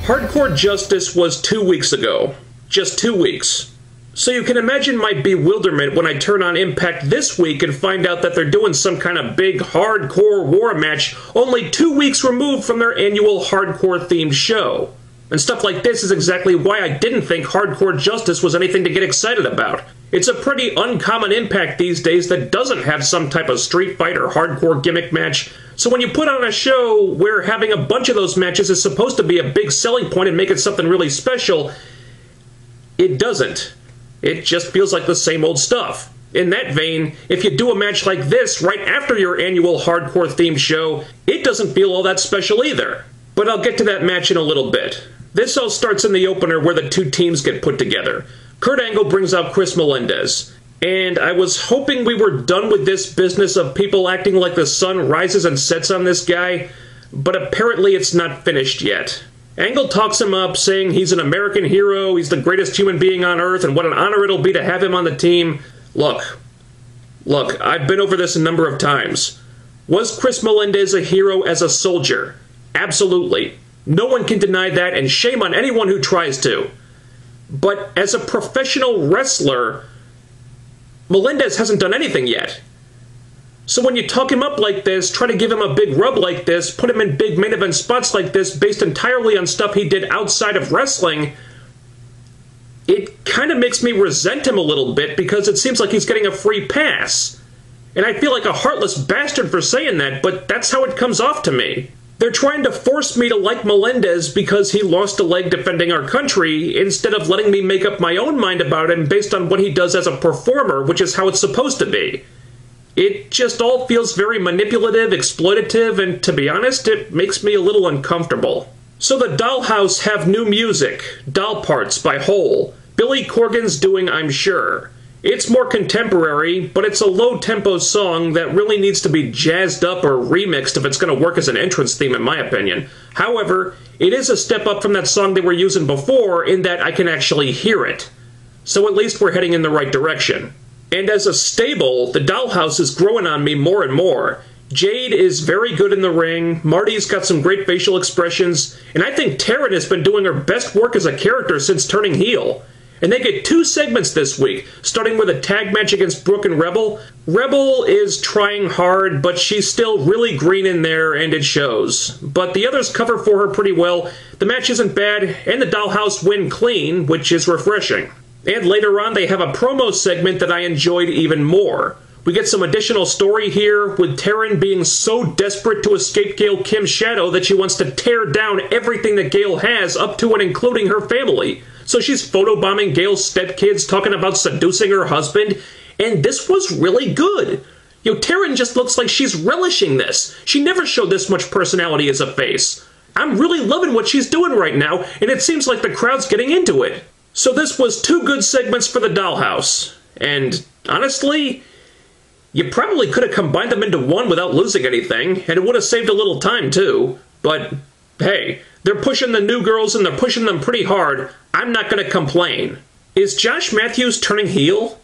Hardcore Justice was 2 weeks ago. Just 2 weeks. So you can imagine my bewilderment when I turn on iMPACT this week and find out that they're doing some kind of big hardcore war match only 2 weeks removed from their annual hardcore-themed show. And stuff like this is exactly why I didn't think Hardcore Justice was anything to get excited about. It's a pretty uncommon impact these days that doesn't have some type of street fight or hardcore gimmick match. So when you put on a show where having a bunch of those matches is supposed to be a big selling point and make it something really special, it doesn't. It just feels like the same old stuff. In that vein, if you do a match like this right after your annual hardcore-themed show, it doesn't feel all that special either. But I'll get to that match in a little bit. This all starts in the opener where the two teams get put together. Kurt Angle brings out Chris Melendez. And I was hoping we were done with this business of people acting like the sun rises and sets on this guy, but apparently it's not finished yet. Angle talks him up, saying he's an American hero, he's the greatest human being on earth, and what an honor it'll be to have him on the team. Look, I've been over this a number of times. Was Chris Melendez a hero as a soldier? Absolutely. No one can deny that, and shame on anyone who tries to. But as a professional wrestler, Melendez hasn't done anything yet. So when you talk him up like this, try to give him a big rub like this, put him in big main event spots like this based entirely on stuff he did outside of wrestling, it kind of makes me resent him a little bit because it seems like he's getting a free pass. And I feel like a heartless bastard for saying that, but that's how it comes off to me. They're trying to force me to like Melendez because he lost a leg defending our country, instead of letting me make up my own mind about him based on what he does as a performer, which is how it's supposed to be. It just all feels very manipulative, exploitative, and to be honest, it makes me a little uncomfortable. So the Dollhouse have new music, Doll Parts by Hole. Billy Corgan's doing I'm Sure. It's more contemporary, but it's a low-tempo song that really needs to be jazzed up or remixed if it's going to work as an entrance theme, in my opinion. However, it is a step up from that song they were using before in that I can actually hear it. So at least we're heading in the right direction. And as a stable, the Dollhouse is growing on me more and more. Jade is very good in the ring, Marty's got some great facial expressions, and I think Taryn has been doing her best work as a character since turning heel. And they get 2 segments this week, starting with a tag match against Brooke and Rebel. Rebel is trying hard, but she's still really green in there, and it shows. But the others cover for her pretty well. The match isn't bad, and the Dollhouse win clean, which is refreshing. And later on, they have a promo segment that I enjoyed even more. We get some additional story here, with Taryn being so desperate to escape Gail Kim's shadow that she wants to tear down everything that Gail has, up to and including her family. So she's photobombing Gail's stepkids, talking about seducing her husband, and this was really good. Taryn just looks like she's relishing this. She never showed this much personality as a face. I'm really loving what she's doing right now, and it seems like the crowd's getting into it. So this was 2 good segments for the Dollhouse, and honestly, you probably could have combined them into one without losing anything, and it would have saved a little time too. But hey, they're pushing the new girls and they're pushing them pretty hard. I'm not going to complain. Is Josh Matthews turning heel?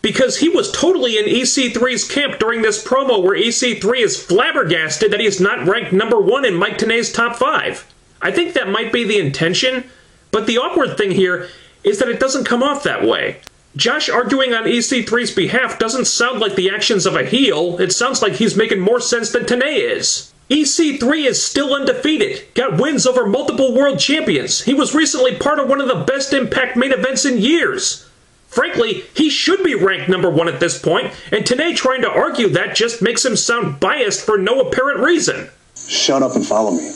Because he was totally in EC3's camp during this promo where EC3 is flabbergasted that he's not ranked #1 in Mike Tenay's top 5. I think that might be the intention, but the awkward thing here is that it doesn't come off that way. Josh arguing on EC3's behalf doesn't sound like the actions of a heel. It sounds like he's making more sense than Tenay is. EC3 is still undefeated, got wins over multiple world champions. He was recently part of one of the best Impact main events in years. Frankly, he should be ranked #1 at this point, and Tenay trying to argue that just makes him sound biased for no apparent reason. Shut up and follow me.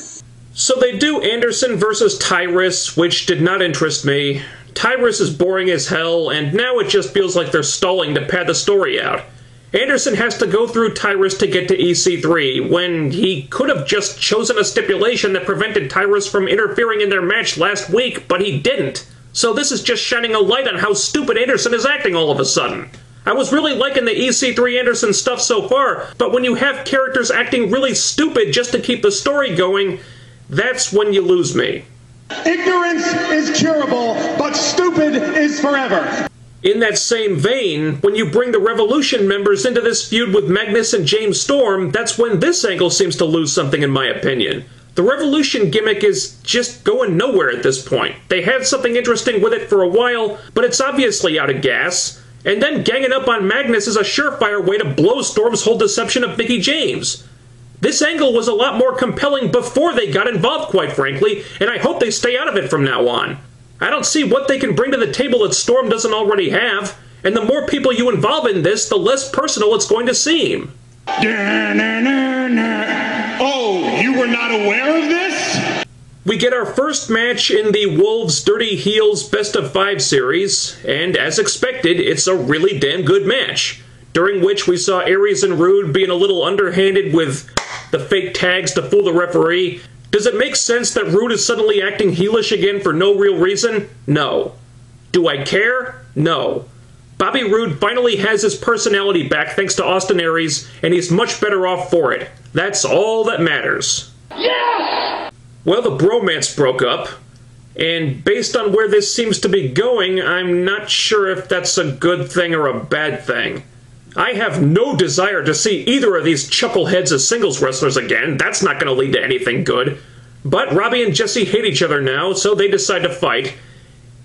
So they do Anderson versus Tyrus, which did not interest me. Tyrus is boring as hell, and now it just feels like they're stalling to pad the story out. Anderson has to go through Tyrus to get to EC3, when he could have just chosen a stipulation that prevented Tyrus from interfering in their match last week, but he didn't. So this is just shining a light on how stupid Anderson is acting all of a sudden. I was really liking the EC3 Anderson stuff so far, but when you have characters acting really stupid just to keep the story going, that's when you lose me. Ignorance is curable, but stupid is forever. In that same vein, when you bring the Revolution members into this feud with Magnus and James Storm, that's when this angle seems to lose something in my opinion. The Revolution gimmick is just going nowhere at this point. They had something interesting with it for a while, but it's obviously out of gas. And then ganging up on Magnus is a surefire way to blow Storm's whole deception of Mickie James. This angle was a lot more compelling before they got involved, quite frankly, and I hope they stay out of it from now on. I don't see what they can bring to the table that Storm doesn't already have, and the more people you involve in this, the less personal it's going to seem. Oh, you were not aware of this? We get our first match in the Wolves Dirty Heels Best of 5 series, and as expected, it's a really damn good match, during which we saw Aries and Rude being a little underhanded with the fake tags to fool the referee. Does it make sense that Rude is suddenly acting heelish again for no real reason? No. Do I care? No. Bobby Roode finally has his personality back thanks to Austin Aries, and he's much better off for it. That's all that matters. Yes! Well, the bromance broke up, and based on where this seems to be going, I'm not sure if that's a good thing or a bad thing. I have no desire to see either of these chuckleheads as singles wrestlers again. That's not going to lead to anything good. But Robbie and Jesse hate each other now, so they decide to fight.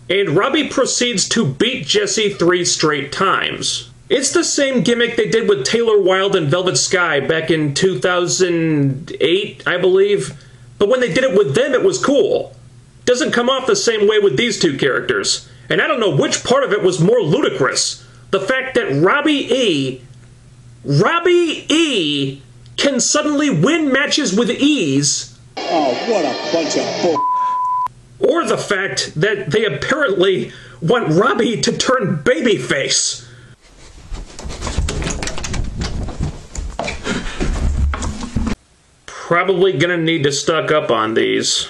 And Robbie proceeds to beat Jesse 3 straight times. It's the same gimmick they did with Taylor Wilde and Velvet Sky back in 2008, I believe. But when they did it with them, it was cool. Doesn't come off the same way with these two characters. And I don't know which part of it was more ludicrous. The fact that Robbie E can suddenly win matches with ease. Oh, what a bunch of bull. Or the fact that they apparently want Robbie to turn babyface. Probably gonna need to stock up on these.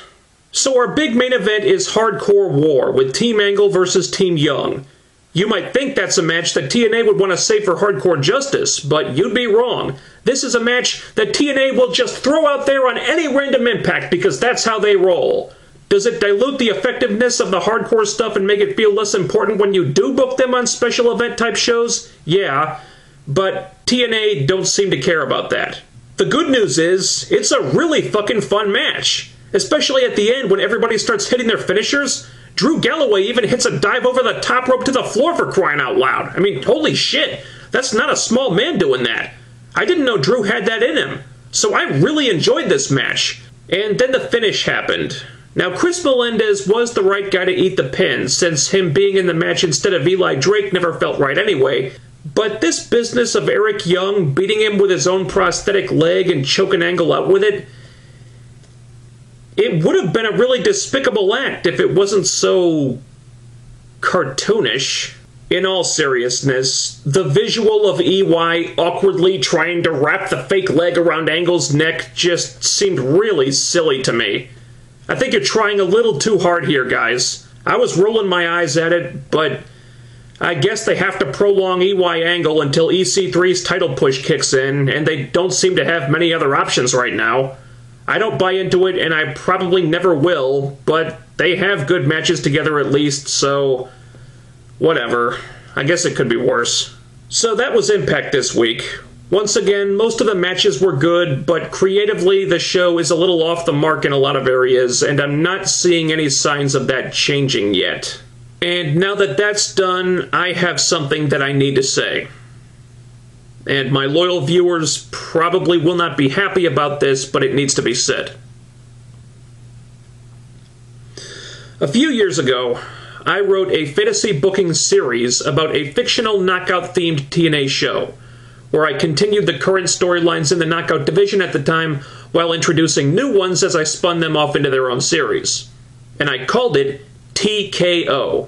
So our big main event is Hardcore War with Team Angle versus Team Young. You might think that's a match that TNA would want to save for Hardcore Justice, but you'd be wrong. This is a match that TNA will just throw out there on any random Impact because that's how they roll. Does it dilute the effectiveness of the hardcore stuff and make it feel less important when you do book them on special event type shows? Yeah, but TNA don't seem to care about that. The good news is, it's a really fucking fun match. Especially at the end when everybody starts hitting their finishers. Drew Galloway even hits a dive over the top rope to the floor for crying out loud. I mean, holy shit, that's not a small man doing that. I didn't know Drew had that in him. So I really enjoyed this match. And then the finish happened. Now, Chris Melendez was the right guy to eat the pin, since him being in the match instead of Eli Drake never felt right anyway. But this business of Eric Young beating him with his own prosthetic leg and choking Angle out with it, it would have been a really despicable act if it wasn't so cartoonish. In all seriousness, the visual of EY awkwardly trying to wrap the fake leg around Angle's neck just seemed really silly to me. I think you're trying a little too hard here, guys. I was rolling my eyes at it, but I guess they have to prolong EY Angle until EC3's title push kicks in, and they don't seem to have many other options right now. I don't buy into it, and I probably never will, but they have good matches together at least, so whatever. I guess it could be worse. So that was Impact this week. Once again, most of the matches were good, but creatively the show is a little off the mark in a lot of areas, and I'm not seeing any signs of that changing yet. And now that that's done, I have something that I need to say. And my loyal viewers probably will not be happy about this, but it needs to be said. A few years ago, I wrote a fantasy booking series about a fictional knockout-themed TNA show, where I continued the current storylines in the knockout division at the time while introducing new ones as I spun them off into their own series. And I called it TKO.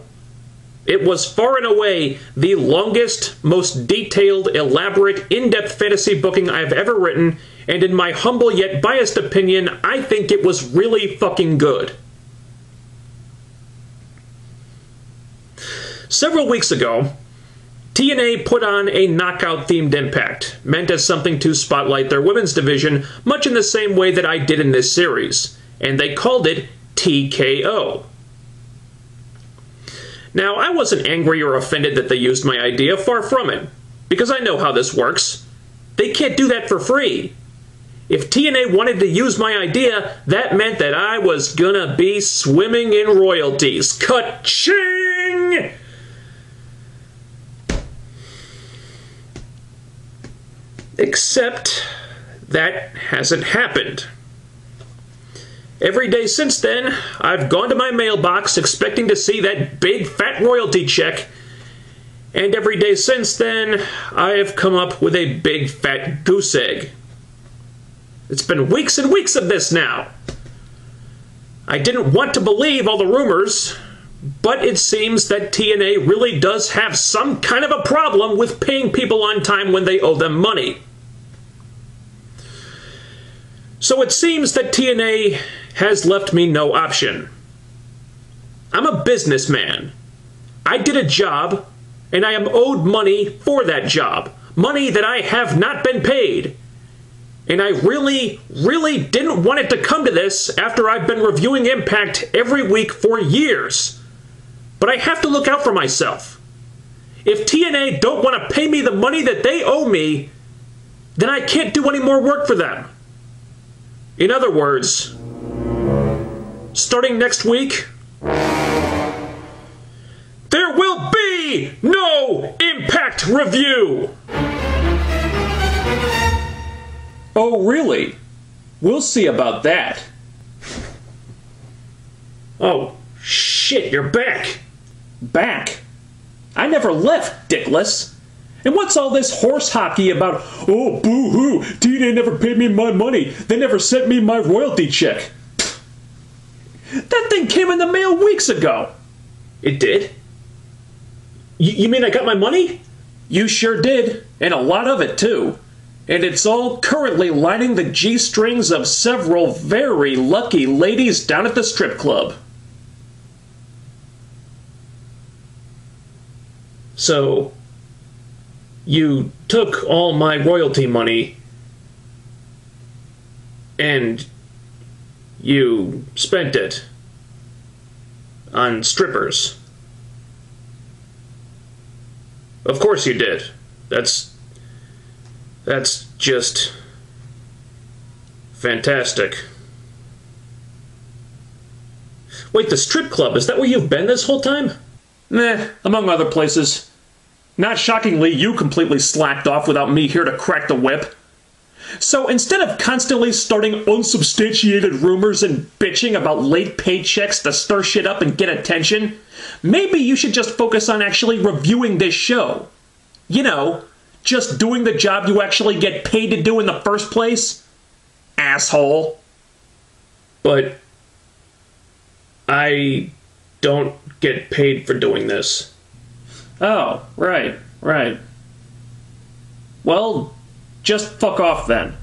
It was far and away the longest, most detailed, elaborate, in-depth fantasy booking I've ever written, and in my humble yet biased opinion, I think it was really fucking good. Several weeks ago, TNA put on a knockout-themed Impact, meant as something to spotlight their women's division, much in the same way that I did in this series, and they called it TKO. Now, I wasn't angry or offended that they used my idea, far from it, because I know how this works. They can't do that for free. If TNA wanted to use my idea, that meant that I was gonna be swimming in royalties. Ka-ching! Except that hasn't happened. Every day since then, I've gone to my mailbox expecting to see that big fat royalty check, and every day since then, I have come up with a big fat goose egg. It's been weeks and weeks of this now. I didn't want to believe all the rumors, but it seems that TNA really does have some kind of a problem with paying people on time when they owe them money. So it seems that TNA has left me no option. I'm a businessman. I did a job, and I am owed money for that job. Money that I have not been paid. And I really didn't want it to come to this after I've been reviewing iMPACT every week for years. But I have to look out for myself. If TNA don't want to pay me the money that they owe me, then I can't do any more work for them. In other words, starting next week, there will be no iMPACT review! Oh, really? We'll see about that. Oh, shit, you're back. Back? I never left, dickless. And what's all this horse hockey about, oh, boo-hoo, TNA never paid me my money. They never sent me my royalty check. That thing came in the mail weeks ago. It did? You mean I got my money? You sure did, and a lot of it, too. And it's all currently lining the G-strings of several very lucky ladies down at the strip club. So, you took all my royalty money and you spent it on strippers. Of course you did. That's just fantastic. Wait, the strip club, is that where you've been this whole time? Meh, among other places. Not shockingly, you completely slacked off without me here to crack the whip. So instead of constantly starting unsubstantiated rumors and bitching about late paychecks to stir shit up and get attention, maybe you should just focus on actually reviewing this show. You know, just doing the job you actually get paid to do in the first place? Asshole. But I don't get paid for doing this. Oh, right. Well, just fuck off then.